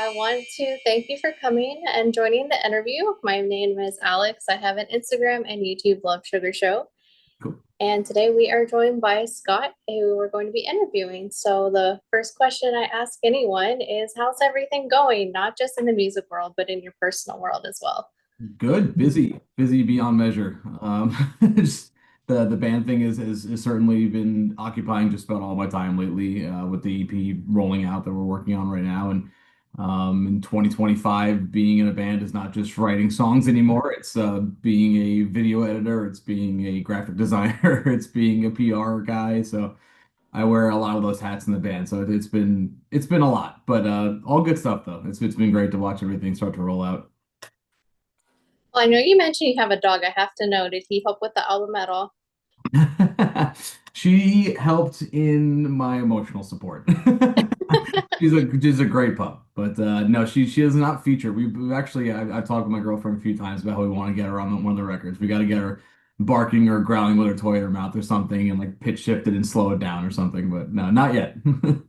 I want to thank you for coming and joining the interview. My name is Alex. I have an Instagram and YouTube Lovesugarshow. Cool. And today we are joined by Scott, who we're going to be interviewing. So, the first question I ask anyone is how's everything going, not just in the music world, but in your personal world as well? Good, busy beyond measure. Just the band thing is certainly been occupying just about all my time lately, with the EP rolling out that we're working on right now. And in 2025, being in a band is not just writing songs anymore. It's being a video editor, it's being a graphic designer, it's being a PR guy. So I wear a lot of those hats in the band. So it's been a lot, but all good stuff though. It's been great to watch everything start to roll out. Well, I know you mentioned you have a dog. I have to know, did he help with the album at all? She helped in my emotional support. She's a great pup, but no, she is not featured. We've actually I've talked with my girlfriend a few times about how we want to get her on one of the records. We got to get her barking or growling with her toy in her mouth or something, and like pitch shift it and slow it down or something. But no, not yet. Well,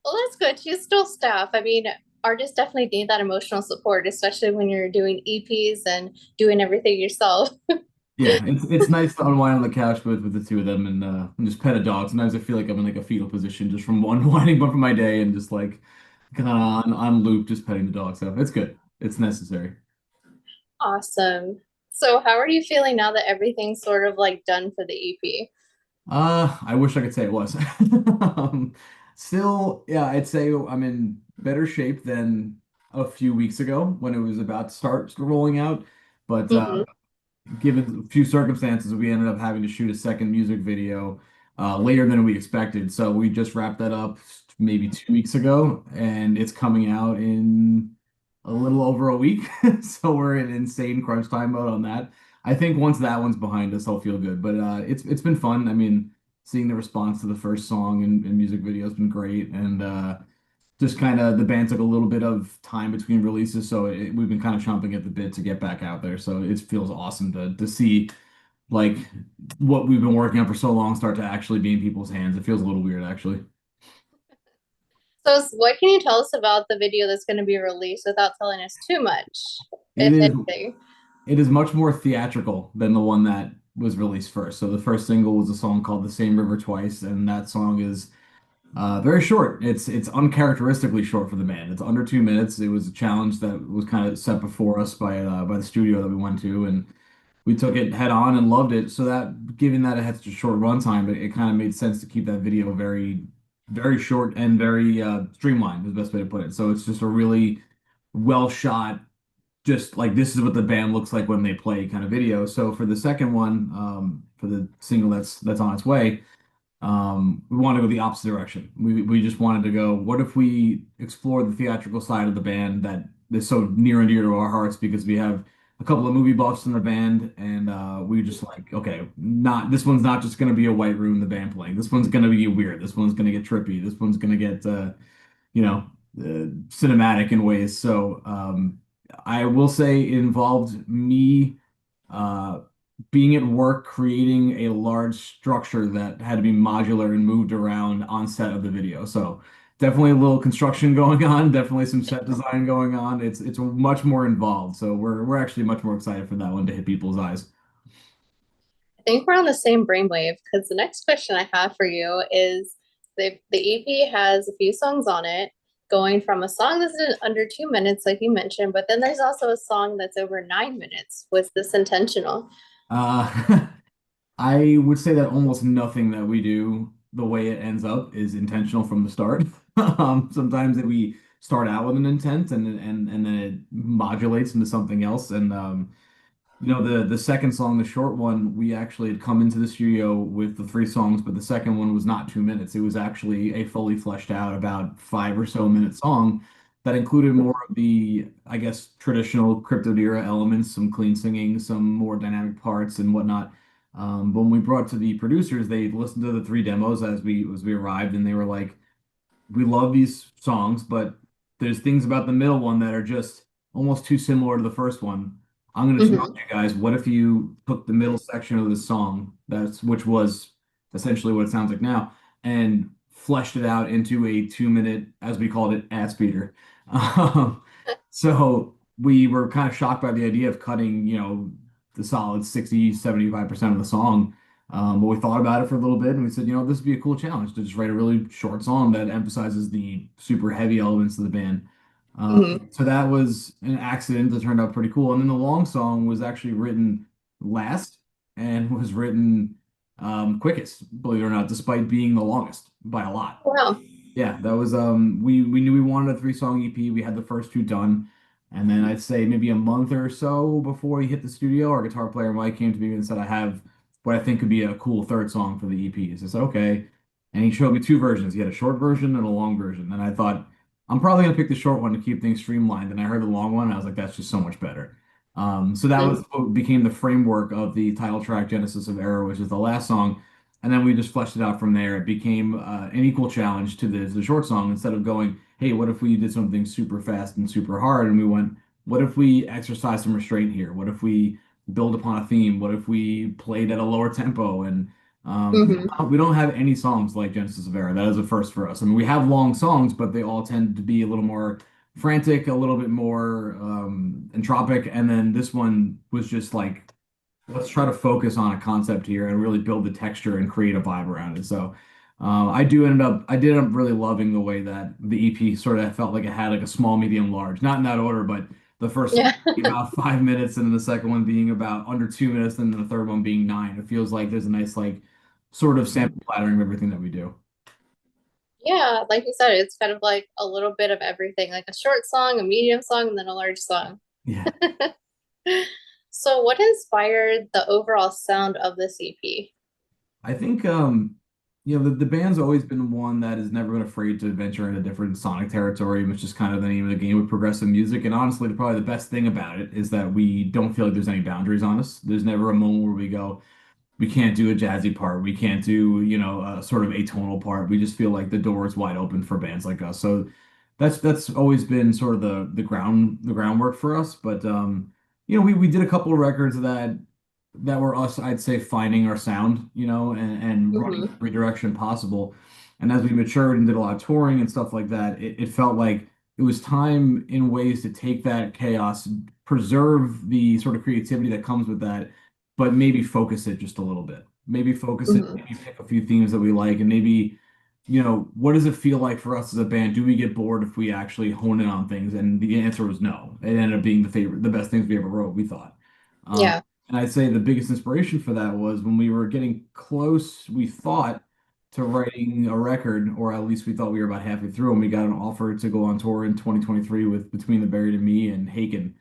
that's good. She's still staff. I mean, artists definitely need that emotional support, especially when you're doing EPs and doing everything yourself. Yeah, it's nice to unwind on the couch with the two of them and just pet a dog. Sometimes I feel like I'm in like a fetal position just from unwinding one from my day and just like kind of on loop, just petting the dog. So it's good. It's necessary. Awesome. So, how are you feeling now that everything's sort of like done for the EP? I wish I could say it was. Um, Still, yeah, I'd say I'm in better shape than a few weeks ago when it was about to start rolling out. But Hmm. given a few circumstances, we ended up having to shoot a second music video later than we expected. So we just wrapped that up maybe 2 weeks ago, and it's coming out in a little over a week. So we're in insane crunch time mode on that. I think once that one's behind us, I'll feel good. But it's been fun. I mean, seeing the response to the first song and music video has been great, and just kind of the band took a little bit of time between releases, so we've been kind of chomping at the bit to get back out there. So it feels awesome to see like what we've been working on for so long start to actually be in people's hands. It feels a little weird, actually. So, what can you tell us about the video that's going to be released without telling us too much, It if is anything? it is much more theatrical than the one that was released first. So the first single was a song called "The Same River Twice," and that song is very short. It's uncharacteristically short for the band. It's under 2 minutes. It was a challenge that was kind of set before us by the studio that we went to, and we took it head on and loved it. So that, given that it had such a short runtime, it kind of made sense to keep that video very short and very streamlined, is the best way to put it. So it's just a really well shot, just like this is what the band looks like when they play kind of video. So for the second one, for the single that's on its way, we want to go the opposite direction. We just wanted to go, what if we explore the theatrical side of the band that is so near and dear to our hearts because we have a couple of movie buffs in the band, and we just like, okay, not this one's not just going to be a white room the band playing. This one's going to be weird. This one's going to get trippy. This one's going to get you know cinematic in ways. So I will say it involved me uh, being at work creating a large structure that had to be modular and moved around on set of the video. So definitely a little construction going on, definitely some set design going on. It's much more involved. So we're actually much more excited for that one to hit people's eyes. I think we're on the same brainwave because the next question I have for you is the EP has a few songs on it, going from a song that's under 2 minutes, like you mentioned, but then there's also a song that's over 9 minutes. Was this intentional? I would say that almost nothing that we do, the way it ends up, is intentional from the start. Sometimes that we start out with an intent and then it modulates into something else. And the second song, the short one, we actually had come into the studio with the three songs, but the second one was not 2 minutes. It was actually a fully fleshed out, about 5 or so minute song that included more of the, I guess, traditional Cryptodira elements, some clean singing, some more dynamic parts and whatnot. But when we brought it to the producers, they listened to the three demos as we arrived, and they were like, "We love these songs, but there's things about the middle one that are just almost too similar to the first one. I'm going to challenge Mhm. you guys. What if you took the middle section of the song, which was essentially what it sounds like now, and fleshed it out into a 2 minute, as we called it, ass beater, Um, so we were kind of shocked by the idea of cutting, the solid 60, 75% of the song. But we thought about it for a little bit and we said, this would be a cool challenge to just write a really short song that emphasizes the super heavy elements of the band. Hmm. So that was an accident that turned out pretty cool. And then the long song was actually written last and was written quickest, believe it or not, despite being the longest by a lot. Wow. Yeah, that was we knew we wanted a three-song EP. We had the first two done. And then I'd say maybe a month or so before we hit the studio, our guitar player Mike came to me and said, I have what I think could be a cool third song for the EP. So I said, okay. And he showed me two versions. He had a short version and a long version. And I thought, I'm probably gonna pick the short one to keep things streamlined. And I heard the long one, and I was like, that's just so much better. So that was Mhm. what became the framework of the title track Genesis of Error, which is the last song. And then we just fleshed it out from there. It became an equal challenge to the short song. Instead of going, hey, what if we did something super fast and super hard? And we went, what if we exercise some restraint here? What if we build upon a theme? What if we played at a lower tempo? And Hmm. we don't have any songs like Genesis of Era. That is a first for us. I mean, we have long songs, but they all tend to be a little more frantic, a little bit more entropic. And then this one was just like, let's try to focus on a concept here and really build the texture and create a vibe around it. So I did end up really loving the way that the EP sort of felt like it had like a small, medium, large, not in that order, but the first Yeah. being about 5 minutes and then the second one being about under 2 minutes and then the third one being nine. It feels like there's a nice like sort of sample plattering of everything that we do. Yeah, like you said, it's kind of like a little bit of everything, like a short song, a medium song, and then a large song. Yeah. So, what inspired the overall sound of this EP? I think the band's always been one that has never been afraid to venture into different sonic territory, which is kind of the name of the game with progressive music. And honestly, probably the best thing about it is that we don't feel like there's any boundaries on us. There's never a moment where we go, we can't do a jazzy part, we can't do, a sort of atonal part. We just feel like the door is wide open for bands like us. So that's always been sort of the groundwork for us. But we did a couple of records that were us, I'd say, finding our sound, and running Hmm. every direction possible. And as we matured and did a lot of touring and stuff like that, it felt like it was time in ways to take that chaos, preserve the sort of creativity that comes with that, but maybe focus it just a little bit. Maybe focus it, Hmm. maybe pick a few themes that we like, and maybe, what does it feel like for us as a band? Do we get bored if we actually hone in on things? And the answer was no. It ended up being the best things we ever wrote, we thought. Um, Yeah. and I'd say the biggest inspiration for that was when we were getting close, we thought, to writing a record, or at least we thought we were about halfway through, and we got an offer to go on tour in 2023 with Between the Buried and Me and Haken.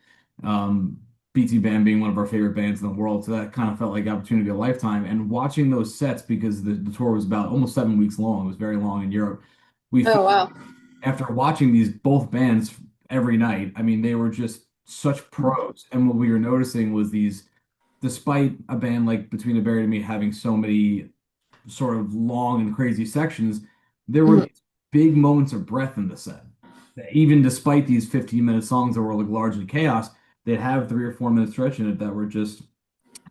BT Band being one of our favorite bands in the world. So that kind of felt like opportunity of a lifetime. And watching those sets, because the tour was about almost 7 weeks long, it was very long in Europe. We Oh, felt wow. after watching these both bands every night, I mean, they were just such pros. And what we were noticing was these, despite a band like Between the Buried and Me having so many sort of long and crazy sections, there were Hmm. these big moments of breath in the set. That even despite these 15-minute songs that were like largely chaos, they'd have 3 or 4 minute stretch in it that were just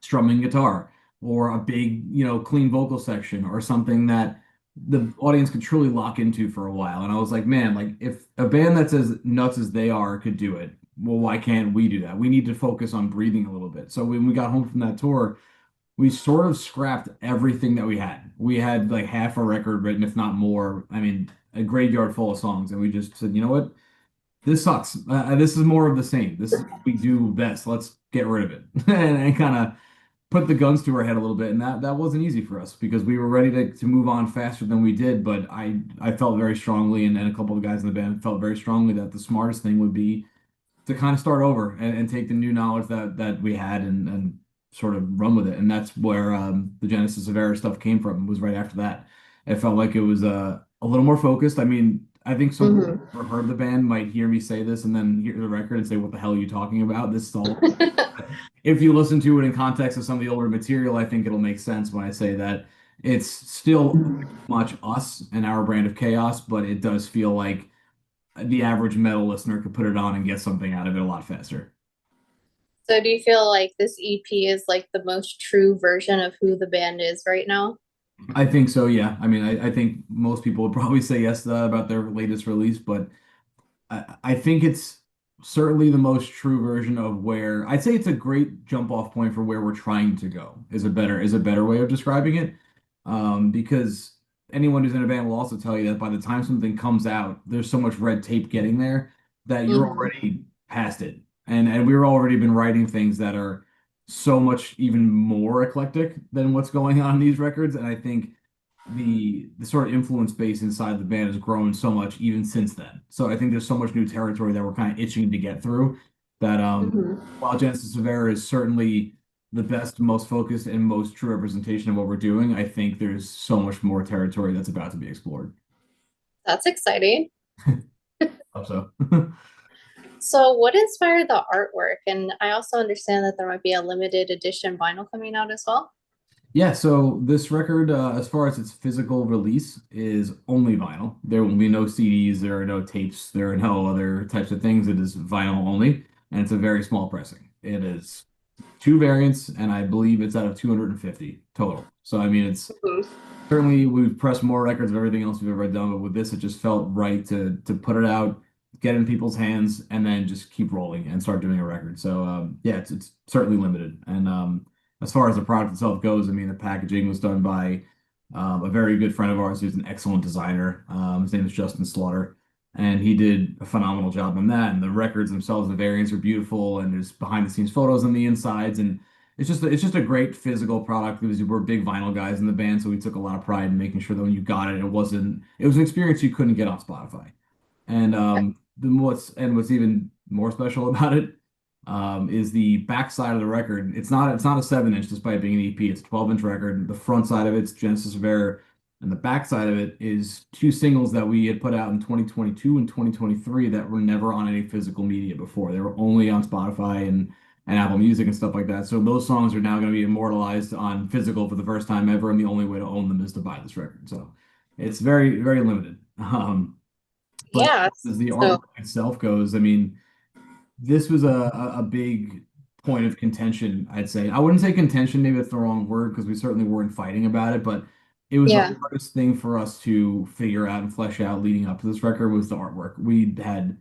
strumming guitar or a big, clean vocal section or something that the audience could truly lock into for a while. And I was like, man, like if a band that's as nuts as they are could do it, well, why can't we do that? We need to focus on breathing a little bit. So when we got home from that tour, we sort of scrapped everything that we had. We had like half a record written, if not more. I mean, a graveyard full of songs, and we just said, you know what? This sucks. This is more of the same. This is what we do best. Let's get rid of it, and kind of put the guns to our head a little bit. And that wasn't easy for us because we were ready to move on faster than we did. But I felt very strongly, and a couple of guys in the band felt very strongly that the smartest thing would be to kind of start over and take the new knowledge that we had and sort of run with it. And that's where the Genesis of Error stuff came from, was right after that. It felt like it was a little more focused. I mean, I think some people Hmm. who heard the band might hear me say this and then hear the record and say, what the hell are you talking about? This is all. If you listen to it in context of some of the older material, I think it'll make sense when I say that it's still much us and our brand of chaos, but it does feel like the average metal listener could put it on and get something out of it a lot faster. So, do you feel like this EP is like the most true version of who the band is right now? I think so, yeah. I mean, I think most people would probably say yes to that about their latest release, but I think it's certainly the most true version of where I'd say it's a great jump off point for where we're trying to go is a better way of describing it. Because anyone who's in a band will also tell you that by the time something comes out, there's so much red tape getting there that you're Hmm. already past it. And we've already been writing things that are so much even more eclectic than what's going on in these records. And I think the sort of influence base inside the band has grown so much even since then. So I think there's so much new territory that we're kind of itching to get through that Hmm. while Genesis of Error is certainly the best, most focused, and most true representation of what we're doing, I think there's so much more territory that's about to be explored. That's exciting. Hope so. So, what inspired the artwork? And I also understand that there might be a limited edition vinyl coming out as well. Yeah, so this record, as far as its physical release, is only vinyl. There will be no CDs, there are no tapes, there are no other types of things. It is vinyl only, and it's a very small pressing. It is two variants, and I believe it's out of 250 total. So, I mean, it's Mhm. certainly we've pressed more records of everything else we've ever done, but with this, it just felt right to put it out, get it in people's hands, and then just keep rolling and start doing a record. So yeah, it's certainly limited. And as far as the product itself goes, I mean, the packaging was done by a very good friend of ours who's an excellent designer. His name is Justin Slaughter, and he did a phenomenal job on that. And the records themselves, the variants are beautiful, and there's behind the scenes photos on the insides, and it's just a great physical product because we're big vinyl guys in the band, so we took a lot of pride in making sure that when you got it, it was an experience you couldn't get on Spotify. And what's even more special about it is the back side of the record. It's not a 7 inch despite being an EP. It's a 12-inch record. The front side of it's Genesis of Error, and the back side of it is two singles that we had put out in 2022 and 2023 that were never on any physical media before. They were only on Spotify and Apple Music and stuff like that. So those songs are now going to be immortalized on physical for the first time ever, and the only way to own them is to buy this record. So it's very, very limited. But Yeah. as the So, artwork itself goes, I mean, this was a big point of contention, I'd say. I wouldn't say contention, maybe that's the wrong word, because we certainly weren't fighting about it, but it was the yeah. hardest thing for us to figure out and flesh out leading up to this record was the artwork. We had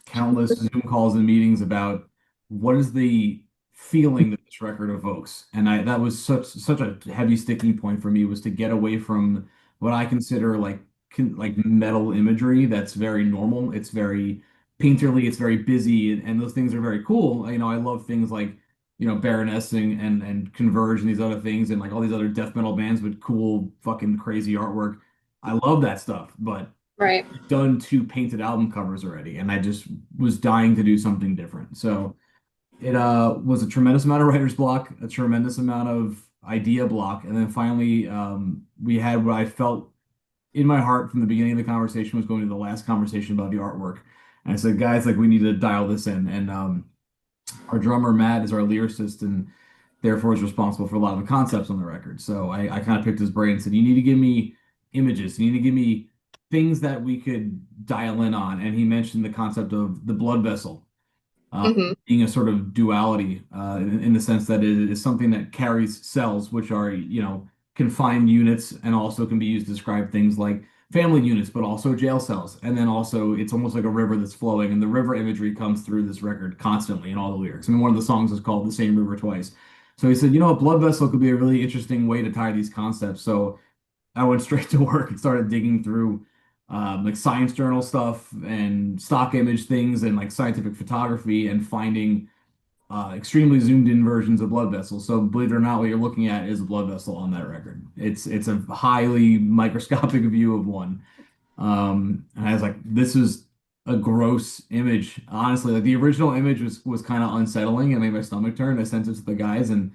countless Zoom calls and meetings about what is the feeling that this record evokes. And I that was such a heavy sticking point for me was to get away from what I consider like metal imagery that's very normal. It's very painterly, it's very busy, and those things are very cool. You know, I love things like Baroness and Converge and these other things and like all these other death metal bands with cool fucking crazy artwork. I love that stuff, but Right. done two painted album covers already, and I just was dying to do something different. So it was a tremendous amount of writer's block, a tremendous amount of idea block, and then finally we had what I felt in my heart from the beginning of the conversation was going to the last conversation about the artwork. And I said, guys, like we need to dial this in. And our drummer Matt is our lyricist and therefore is responsible for a lot of the concepts on the record. So I kind of picked his brain and said, you need to give me images, you need to give me things that we could dial in on. And he mentioned the concept of the blood vessel uh, Hmm. being a sort of duality in the sense that it is something that carries cells, which are, confined units and also can be used to describe things like family units, but also jail cells. And then also it's almost like a river that's flowing, and the river imagery comes through this record constantly in all the lyrics. I mean, one of the songs is called The Same River Twice. So he said, a blood vessel could be a really interesting way to tie these concepts. So I went straight to work and started digging through like science journal stuff and stock image things and like scientific photography and finding extremely zoomed in versions of blood vessels. So believe it or not, what you're looking at is a blood vessel on that record. It's a highly microscopic view of one. And I was like, this is a gross image. Honestly, like the original image was kind of unsettling. It made my stomach turn. I sent it to the guys and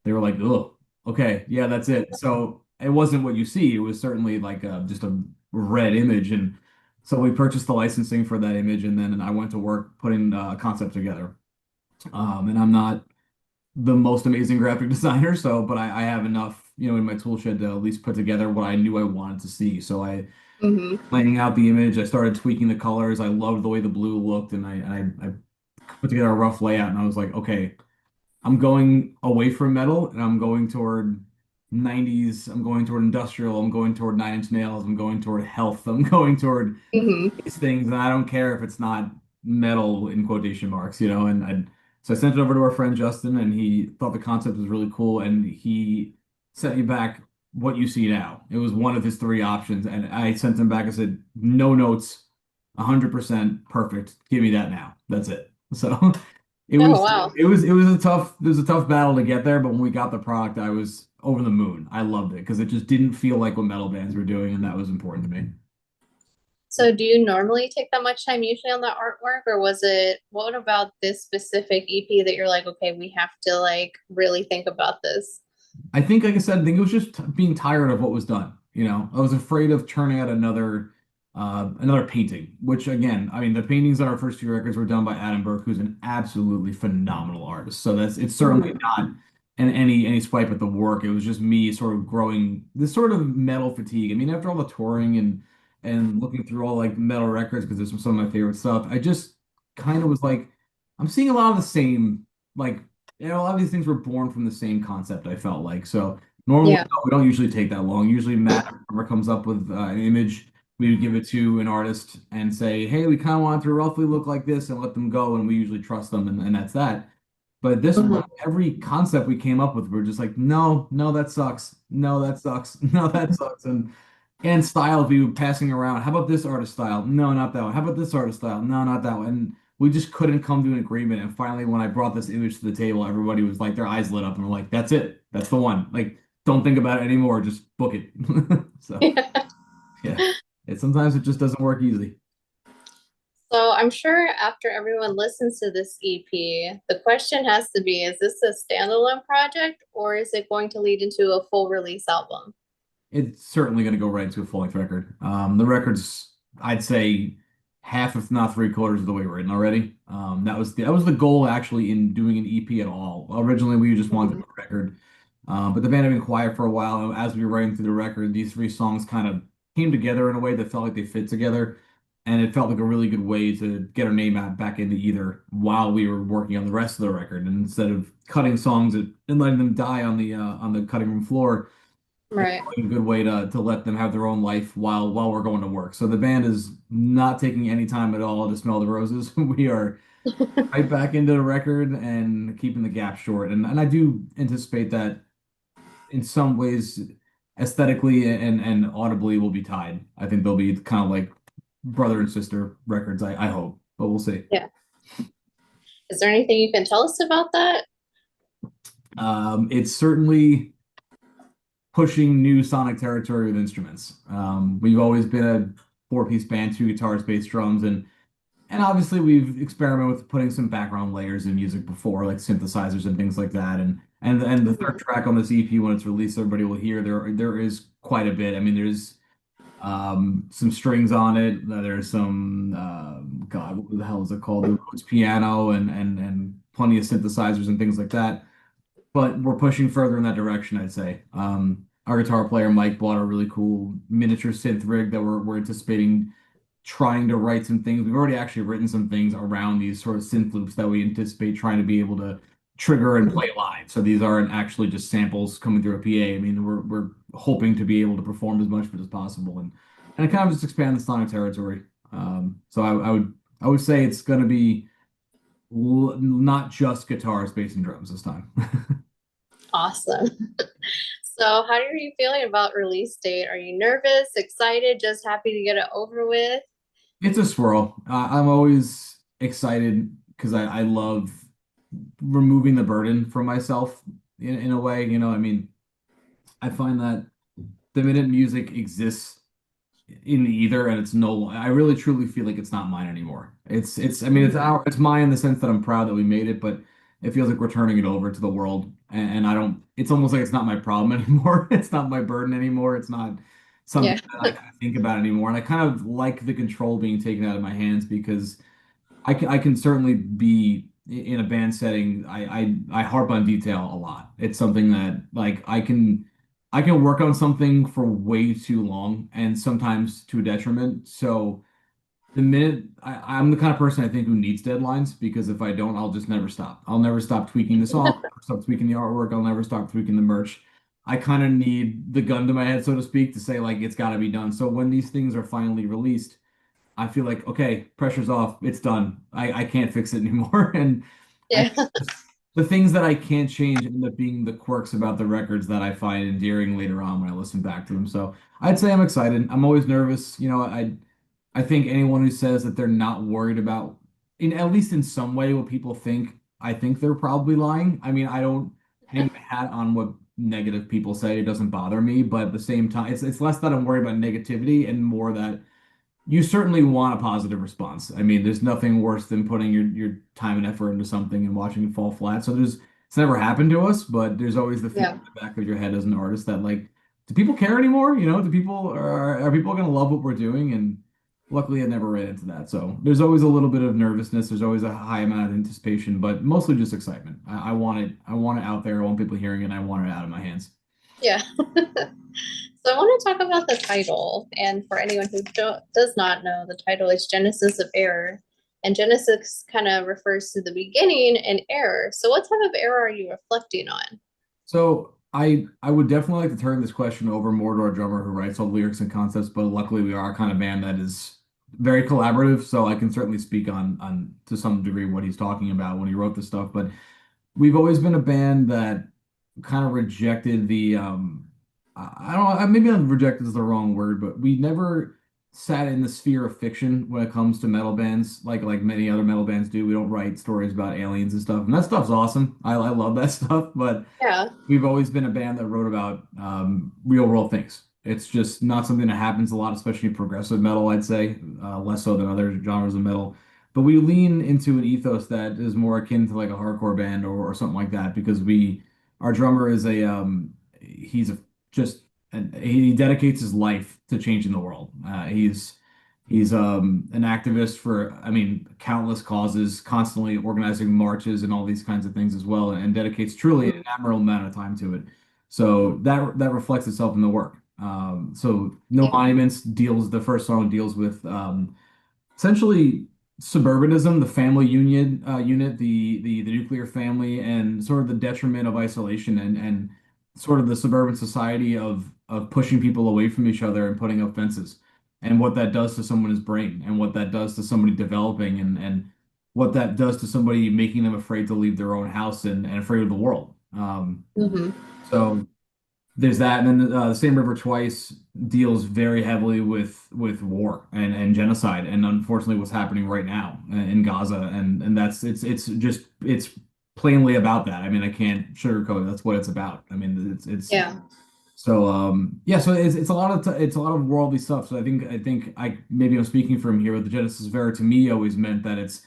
they were like, "Oh, okay, yeah, that's it." So it wasn't what you see. It was certainly like just a red image, and so we purchased the licensing for that image, and then I went to work putting a concept together. And I'm not the most amazing graphic designer, but I have enough, in my tool shed to at least put together what I knew I wanted to see. So I Hmm. laying out the image, I started tweaking the colors. I loved the way the blue looked, and I put together a rough layout, and I was like, okay. I'm going away from metal and I'm going toward 90s, I'm going toward industrial, I'm going toward Nine Inch Nails, I'm going toward health, I'm going toward Hmm. these things, and I don't care if it's not metal in quotation marks, so I sent it over to our friend Justin, and he thought the concept was really cool, and he sent me back what you see now. It was one of his three options, and I sent him back. I said, no notes, 100% perfect. Give me that now. That's it. So it Oh, was wow. it was a tough battle to get there, but when we got the product, I was over the moon. I loved it because it just didn't feel like what metal bands were doing, and that was important to me. So do you normally take that much time usually on the artwork, or was it, what about this specific EP that you're like, okay, we have to like really think about this? I think, like I said, I think it was just being tired of what was done. I was afraid of turning out another painting. Which again, I mean, the paintings on our first few records were done by Adam Burke, who's an absolutely phenomenal artist. So that's it's certainly Mhm. not any swipe at the work. It was just me sort of growing this sort of metal fatigue. I mean, after all the touring and looking through all like metal records because there's some of my favorite stuff, I just kind of was like, I'm seeing a lot of the same like a lot of these things were born from the same concept, I felt like. So normally Yeah. we don't usually take that long. Usually Matt or comes up with an image, we would give it to an artist and say, hey, we kind of want it to roughly look like this and let them go. And we usually trust them and that's that. But this one, Hmm. every concept we came up with, we're just like, no, no, that sucks. No, that sucks. No, that sucks. And style view passing around. How about this artist style? No, not that one. How about this artist style? No, not that one. And we just couldn't come to an agreement. And finally, when I brought this image to the table, everybody was like, their eyes lit up and were like, that's it. That's the one. Like, don't think about it anymore. Just book it. So, yeah, sometimes it just doesn't work easy. So I'm sure after everyone listens to this EP, the question has to be, is this a standalone project or is it going to lead into a full release album? It's certainly going to go right into a full-length record. The record's, I'd say, half, if not three-quarters of the way written already. That was the goal actually in doing an EP at all. Originally, we just wanted to Mhm. do a record, but the band had been quiet for a while. And as we were writing through the record, these three songs kind of came together in a way that felt like they fit together, and it felt like a really good way to get our name out back into either while we were working on the rest of the record, and instead of cutting songs and letting them die on the cutting room floor, it's Right. like a good way to let them have their own life while we're going to work. So the band is not taking any time at all to smell the roses. We are right back into the record and keeping the gap short. And I do anticipate that in some ways, aesthetically and audibly will be tied. I think they'll be kind of like brother and sister records, I hope, but we'll see. Yeah. Is there anything you can tell us about that? It's certainly pushing new sonic territory with instruments. We've always been a four-piece band, two guitars, bass, drums, and obviously we've experimented with putting some background layers in music before, like synthesizers and things like that. And the third Mhm. track on this EP, when it's released, everybody will hear there is quite a bit. I mean, there's some strings on it. There's some God, what the hell is it called? The Rhodes piano and plenty of synthesizers and things like that, but we're pushing further in that direction, I'd say. Our guitar player Mike bought a really cool miniature synth rig that we're anticipating trying to write some things. We've already actually written some things around these sort of synth loops that we anticipate trying to be able to trigger and play live. So these aren't actually just samples coming through a PA. I mean, we're hoping to be able to perform as much of it as possible and kind of just expand the sonic territory. So I would say it's going to be not just guitars, bass, and drums this time. Awesome. So how are you feeling about release date? Are you nervous, excited, just happy to get it over with? It's a swirl. I'm always excited because I love removing the burden from myself in a way. I mean, I find that the minute music exists in the ether and it's no, I really truly feel like it's not mine anymore. I mean, Mhm. it's mine in the sense that I'm proud that we made it, but it feels like we're turning it over to the world. And I don't, it's almost like it's not my problem anymore. It's not my burden anymore. It's not something Yeah. that I kind of think about anymore. And I kind of like the control being taken out of my hands because I can certainly be in a band setting. I harp on detail a lot. It's something that like I can work on something for way too long and sometimes to a detriment. So the minute I'm the kind of person I think who needs deadlines because if I don't, I'll just never stop. I'll never stop tweaking the song, I'll never stop tweaking the artwork, I'll never stop tweaking the merch. I kind of need the gun to my head, so to speak, to say like it's got to be done. So when these things are finally released, I feel like, okay, pressure's off, it's done. I can't fix it anymore. And I Yeah. think the things that I can't change end up being the quirks about the records that I find endearing later on when I listen back to them. So I'd say I'm excited. I'm always nervous. I think anyone who says that they're not worried about, in at least in some way, what people think, I think they're probably lying. I mean, I don't hang my hat on what negative people say. It doesn't bother me, but at the same time, it's less that I'm worried about negativity and more that you certainly want a positive response. I mean, there's nothing worse than putting your time and effort into something and watching it fall flat. So it's never happened to us, but there's always the fear Yeah. in the back of your head as an artist that like, do people care anymore? Do people are people going to love what we're doing? And luckily, I never ran into that. So there's always a little bit of nervousness. There's always a high amount of anticipation, but mostly just excitement. I want it. I want it out there. I want people hearing it. And I want it out of my hands. Yeah. So I want to talk about the title. And for anyone who does not know, the title is Genesis of Error. And Genesis kind of refers to the beginning and error. So what type of error are you reflecting on? So I would definitely like to turn this question over more to our drummer who writes all the lyrics and concepts, but luckily we are a kind of band that is very collaborative, so I can certainly speak on to some degree what he's talking about when he wrote this stuff. But we've always been a band that kind of rejected the I don't know, maybe not rejected is the wrong word, but we never sat in the sphere of fiction when it comes to metal bands like many other metal bands do. We don't write stories about aliens and stuff, and that stuff's awesome. I love that stuff, but Yeah. we've always been a band that wrote about real world things. It's just not something that happens a lot, especially in progressive metal, I'd say, less so than other genres of metal. But we lean into an ethos that is more akin to like a hardcore band or something like that because our drummer is he's a, just, he dedicates his life to changing the world. He's an activist for, I mean, countless causes, constantly organizing marches and all these kinds of things as well, and dedicates truly an Mhm. admirable amount of time to it. So that reflects itself in the work. So No Yeah. Monuments the first song deals with essentially suburbanism, the family unit, the nuclear family, and sort of the detriment of isolation and sort of the suburban society of pushing people away from each other and putting up fences, and what that does to someone's brain, and what that does to somebody developing, and what that does to somebody making them afraid to leave their own house and afraid of the world. Hmm. So there's that, and then the Same River Twice deals very heavily with war and genocide, and unfortunately, what's happening right now in Gaza, and that's it's plainly about that. I mean, I can't sugarcoat it. That's what it's about. I mean, it's Yeah. so yeah, so it's a lot of it's a lot of worldly stuff. So I think I maybe I'm speaking from here, but the Genesis of Error to me always meant that it's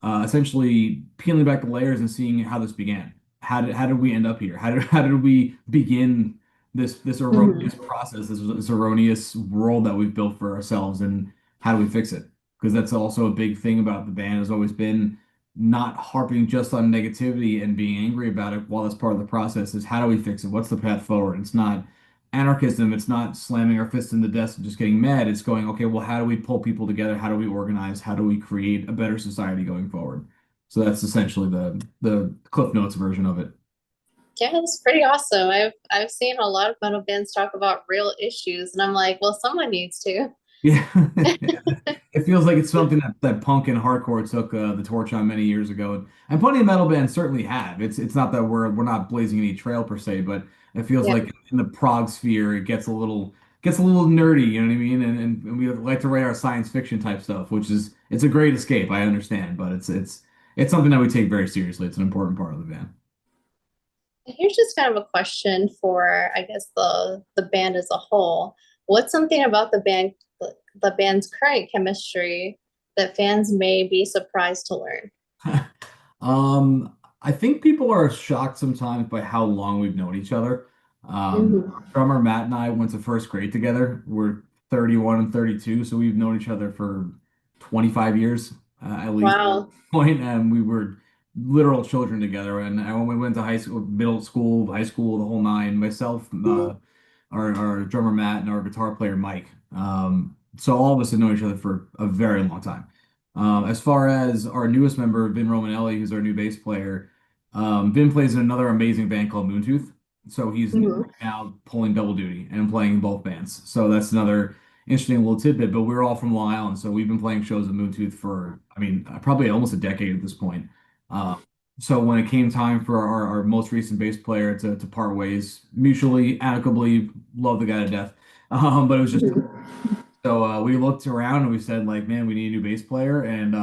essentially peeling back the layers and seeing how this began. How did we end up here? How did we begin this erroneous Hmm. process, this erroneous world that we've built for ourselves, and how do we fix it? Because that's also a big thing about the band has always been not harping just on negativity and being angry about it while that's part of the process is how do we fix it? What's the path forward? It's not anarchism. It's not slamming our fist in the desk and just getting mad. It's going, okay, well, how do we pull people together? How do we organize? How do we create a better society going forward? So that's essentially the Cliff Notes version of it. Yeah, it's pretty awesome. I've seen a lot of metal bands talk about real issues, and I'm like, well, someone needs to. Yeah. It feels like it's something that punk and hardcore took the torch on many years ago, and plenty of metal bands certainly have. It's not that we're not blazing any trail per se, but it feels Yeah. like in the prog sphere it gets a little nerdy, you know what I mean? And we like to write our science fiction type stuff, which is it's a great escape, I understand, but it's something that we take very seriously. It's an important part of the band. Here's just kind of a question for, I guess, the band as a whole. What's something about the band's current chemistry that fans may be surprised to learn? I think people are shocked sometimes by how long we've known each other. Our Hmm. drummer Matt and I went to first grade together. We're 31 and 32, so we've known each other for 25 years at least Wow. point, and we were literal children together. And when we went to high school, middle school, high school, the whole nine, myself, our drummer Matt, and our guitar player Mike. So all of us have known each other for a very long time. As far as our newest member, Vin Romanelli, who's our new bass player, Vin plays in another amazing band called Moontooth. So he's Mhm. now pulling double duty and playing in both bands. So that's another interesting little tidbit. But we're all from Long Island, so we've been playing shows at Moontooth for, I mean, probably almost a decade at this point. Uh, so when it came time for our most recent bass player to part ways, mutually, amicably, love the guy to death. But it was just Mhm. so we looked around and we said, like, man, we need a new bass player. And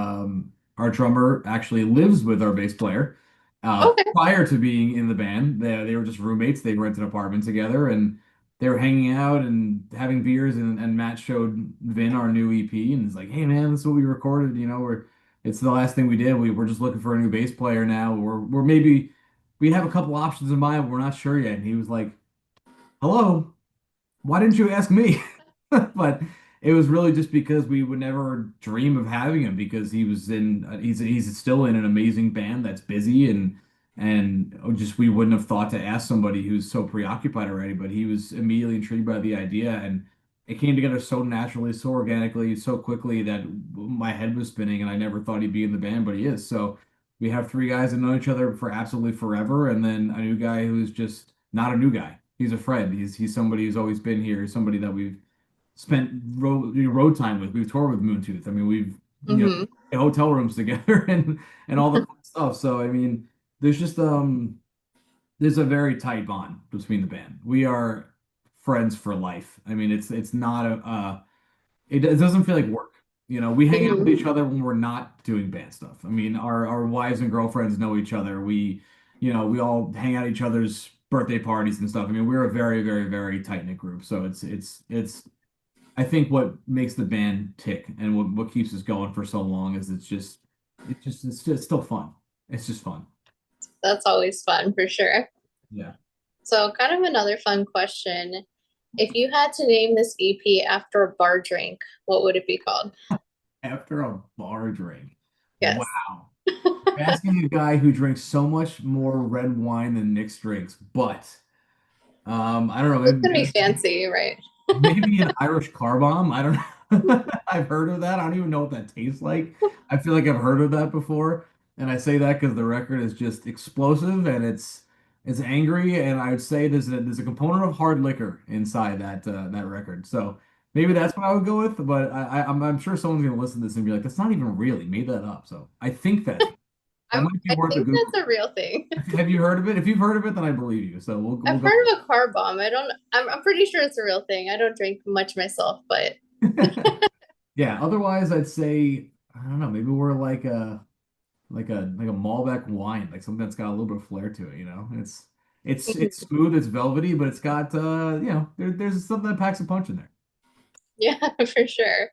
our drummer actually lives with our bass player. Okay. Prior to being in the band, they were just roommates. They rented an apartment together and they were hanging out and having beers. And Matt showed Vin our new EP and he's like, hey, man, this is what we recorded. You know, it's the last thing we did. We're just looking for a new bass player now. We're maybe we have a couple options in mind, but we're not sure yet. And he was like, hello, why didn't you ask me? But it was really just because we would never dream of having him because he was in he's still in an amazing band that's busy and just we wouldn't have thought to ask somebody who's so preoccupied already, but he was immediately intrigued by the idea and it came together so naturally, so organically, so quickly that my head was spinning and I never thought he'd be in the band, but he is. So we have three guys that know each other for absolutely forever, and then a new guy who's just not a new guy. He's a friend. He's somebody who's always been here, somebody that we've spent road time with. We've toured with Moontooth. I mean, we've Hmm. hotel rooms together and all the fun stuff. So I mean, there's just there's a very tight bond between the band. We are friends for life. I mean, it's not a it doesn't feel like work. You know, we hang out with each Hmm. other when we're not doing band stuff. I mean, our wives and girlfriends know each other. We all hang out at each other's birthday parties and stuff. I mean, we're a very, very, very tight-knit group. So it's I think what makes the band tick and what keeps us going for so long is it's just still fun. It's just fun. That's always fun for sure. Yeah. So, kind of another fun question. If you had to name this EP after a bar drink, what would it be called? After a bar drink. Yes. Wow. Asking a guy who drinks so much more red wine than Nick's drinks, but I don't know, It's gonna be fancy, right? maybe an Irish car bomb. I don't know. I've heard of that. I don't even know what that tastes like. I feel like I've heard of that before, and I say that because the record is just explosive and it's angry, and I would say there's a component of hard liquor inside that record. So maybe that's what I would go with. But I'm sure someone's gonna listen to this and be like, that's not even real. He made that up. So I think that might be I worth a think Google. that's a real thing. Have you heard of it? If you've heard of it, then I believe you. So we'll I've go. heard of a car bomb. I don't, I'm pretty sure it's a real thing. I don't drink much myself, but Yeah, otherwise I'd say I don't know, maybe we're like a Malbec wine, like something that's got a little bit of flair to it, you know? It's smooth, it's velvety, but it's got there's something that packs a punch in there. yeah, for sure.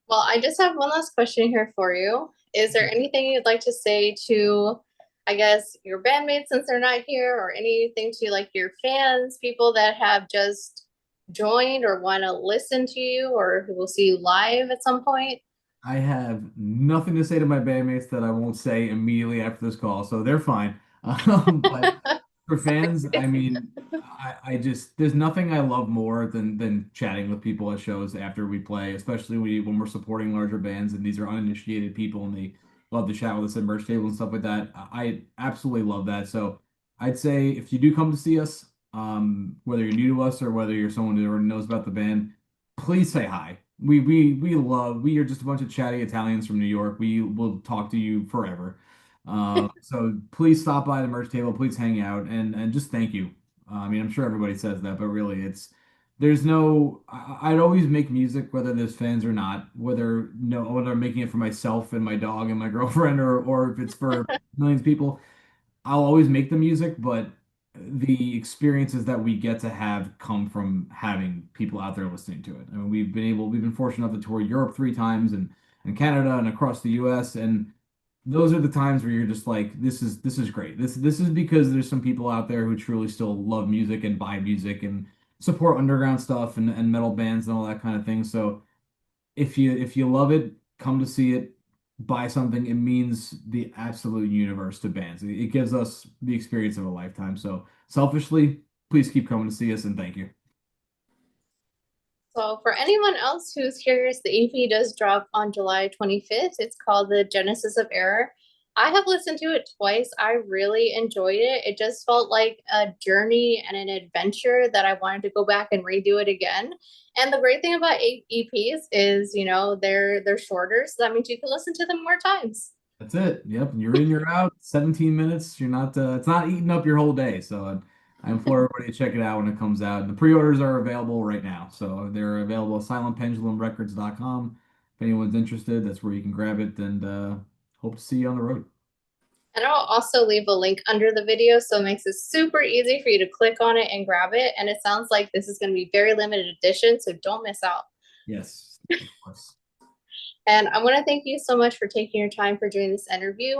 Well, I just have one last question here for you. Is there anything you'd like to say to, I guess, your bandmates since they're not here, or anything to like your fans, people that have just joined or want to listen to you, or who will see you live at some point? I have nothing to say to my bandmates that I won't say immediately after this call, so they're fine. But for fans, I mean, I just there's nothing I love more than chatting with people at shows after we play, especially when we're supporting larger bands and these are uninitiated people and they love to chat with us at merch table and stuff like that. I absolutely love that. So I'd say if you do come to see us, whether you're new to us or whether you're someone who already knows about the band, please say hi. We are just a bunch of chatty Italians from New York. We will talk to you forever. So please stop by the merch table. Please hang out and just thank you. I mean, I'm sure everybody says that, but really, there's no. I'd always make music whether there's fans or not. Whether I'm making it for myself and my dog and my girlfriend or if it's for millions of people. I'll always make the music, but the experiences that we get to have come from having people out there listening to it. I mean, we've been fortunate enough to tour Europe three times and Canada and across the US. And those are the times where you're just like, this is great. This is because there's some people out there who truly still love music and buy music and support underground stuff and metal bands and all that kind of thing. So if you love it, come to see it, buy something. It means the absolute universe to bands. It gives us the experience of a lifetime. So selfishly, please keep coming to see us and thank you. So, for anyone else who's curious, the EP does drop on July 25th. It's called The Genesis of Error. I have listened to it twice. I really enjoyed it. It just felt like a journey and an adventure that I wanted to go back and redo it again. And the great thing about EPs is, they're shorter, so that means you can listen to them more times. That's it. Yep. You're in, you're out. 17 minutes. You're not, it's not eating up your whole day. So I implore everybody to check it out when it comes out. And the pre-orders are available right now. So they're available at silentpendulumrecords.com. If anyone's interested, that's where you can grab it, and hope to see you on the road. And I'll also leave a link under the video so it makes it super easy for you to click on it and grab it. And it sounds like this is going to be very limited edition, so don't miss out. Yes, of course. And I want to thank you so much for taking your time for doing this interview.